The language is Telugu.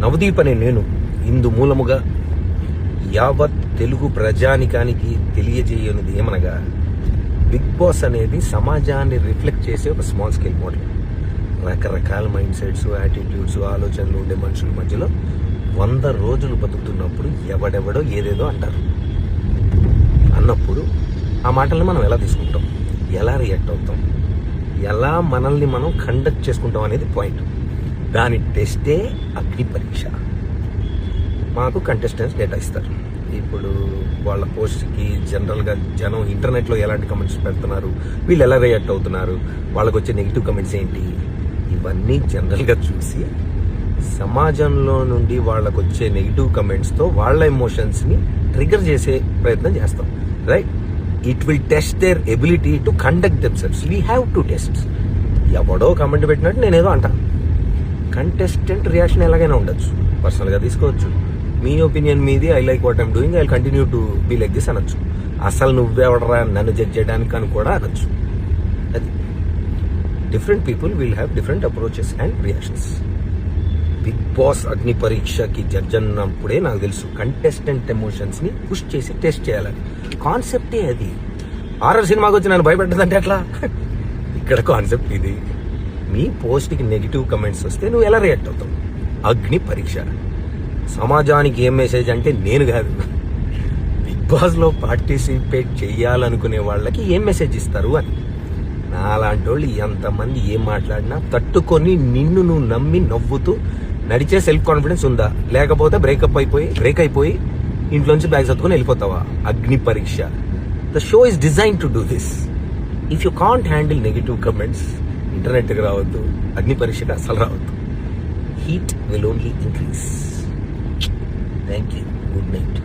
నవదీప్ అనే నేను ఇందు మూలముగా యావత్ తెలుగు ప్రజానికానికి తెలియజేయనిది ఏమనగా, బిగ్ బాస్ అనేది సమాజాన్ని రిఫ్లెక్ట్ చేసే ఒక స్మాల్ స్కేల్ మోడల్. రకరకాల మైండ్ సెట్స్, యాటిట్యూడ్స్, ఆలోచనలు ఉండే మనుషుల మధ్యలో 100 రోజులు బతుకుతున్నప్పుడు ఎవడెవడో ఏదేదో అంటారు. అన్నప్పుడు ఆ మాటల్ని మనం ఎలా తీసుకుంటాం, ఎలా రియాక్ట్ అవుతాం, ఎలా మనల్ని మనం కండక్ట్ చేసుకుంటాం అనేది పాయింట్. దాని టెస్టే అగ్ని పరీక్ష. మాకు కంటెస్టెంట్స్ డేటా ఇస్తారు. ఇప్పుడు వాళ్ళ పోస్ట్కి జనరల్గా జనం ఇంటర్నెట్లో ఎలాంటి కమెంట్స్ పెడుతున్నారు, వీళ్ళు ఎలా రియాక్ట్ అవుతున్నారు, వాళ్ళకు వచ్చే నెగిటివ్ కమెంట్స్ ఏంటి, ఇవన్నీ జనరల్గా చూసి సమాజంలో నుండి వాళ్ళకు వచ్చే నెగిటివ్ కమెంట్స్తో వాళ్ళ ఎమోషన్స్ని ట్రిగర్ చేసే ప్రయత్నం చేస్తాం. Right? It will test their ability to conduct themselves. We have to test. ఎవడో కమెంట్ పెట్టినట్టు నేనేదో అంటాను. కంటెస్టెంట్ రియాక్షన్ ఎలాగైనా ఉండొచ్చు, పర్సనల్గా తీసుకోవచ్చు. మీ ఒపీనియన్ మీది, I like what I'm doing, I continue to be like this అనొచ్చు. అసలు నువ్వెవడరా నన్ను జడ్జ్ చేయడానికి అని కూడా అనొచ్చు. అది different people will have different approaches and reactions. Bigg Boss అగ్ని పరీక్షకి జడ్జ్ అన్నప్పుడే నాకు తెలుసు కంటెస్టెంట్ ఎమోషన్స్ని పుష్ చేసి టెస్ట్ చేయాలని. కాన్సెప్టే అది. హారర్ సినిమాకి వచ్చి నన్ను భయపెట్టదంటే ఎట్లా? ఇక్కడ కాన్సెప్ట్ ఇది. మీ పోస్ట్కి నెగిటివ్ కమెంట్స్ వస్తే నువ్వు ఎలా రియాక్ట్ అవుతావు? అగ్ని పరీక్ష. సమాజానికి ఏం మెసేజ్ అంటే నేను కాదు, బిగ్ బాస్లో పార్టిసిపేట్ చేయాలనుకునే వాళ్ళకి ఏం మెసేజ్ ఇస్తారు అని. నాలాంటి వాళ్ళు ఎంతమంది ఏం మాట్లాడినా తట్టుకొని నిన్ను నువ్వు నమ్మి నవ్వుతూ నడిచే సెల్ఫ్ కాన్ఫిడెన్స్ ఉందా? లేకపోతే బ్రేక్ అయిపోయి ఇంట్లోంచి బ్యాగ్ సర్దుకొని వెళ్ళిపోతావా? Agni Pariksha. The show is design to do this. If you can't handle negative comments, ఇంటర్నెట్కి రావద్దు, అగ్ని పరీక్షకు అసలు రావద్దు. Heat will only increase. Thank you. Good night.